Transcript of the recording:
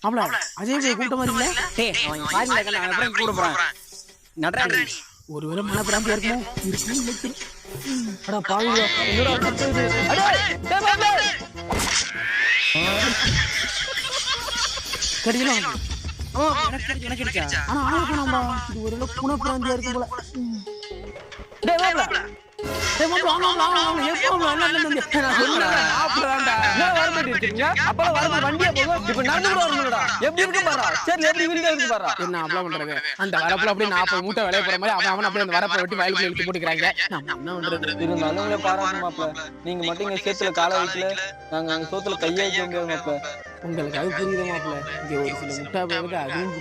மாப்ள அஜய் போய் கூட்ட மாதிரி இல்ல. டேய் அவன் பாருங்க கண்ணா அவன் அப்புறம் கூட போறான். நடராணி ஒருவேளை மனப்பிராந்தியா இருக்குமோ இருக்கும். அட பாவியா என்னடா கத்துது. அடே டேய் மாப்ள கடிக்கலாம். எனக்கு கிடைச்சா. ஆனா ஆளக்கணும்பா இது ஒருவேளை குணப்பிராந்தியா இருக்கும் போல. டேய் மாப்ள டேய் மாப்ள வாங்க எப்போ என்ன நான் சொல்றேன் ஆப்டறான்டா. என்ன வரமாட்டி இருக்கீங்க? அப்ப வரமா வண்டியா போகும். இப்ப நடந்து கூட வரணும்டா. எப்படி இருக்கு பாறா. சரி எப்படி வீடியோ இருக்கு பாறா. என்ன அப்ளை பண்றது? அந்த வரப்புல அப்படியே 40 மூட்டை வேலைய போற மாதிரி அவன் அப்படியே அந்த வரப்ப வெட்டி வயலுக்குள்ள இழுத்து போட்டுக்கறாங்க. நம்ம என்ன பண்றது? இருந்தாலும் உங்களை பாராட்டு மாப்ள. நீங்க மட்டும் இங்க சேத்துல கால வைக்கல, நாங்க அங்க சோத்துல கையை வைக்க முடியாது மாப்ள. உங்களுக்கு அது புரியுது மாப்ள. இங்க ஒரு சில முட்டா போகுது அதுவும்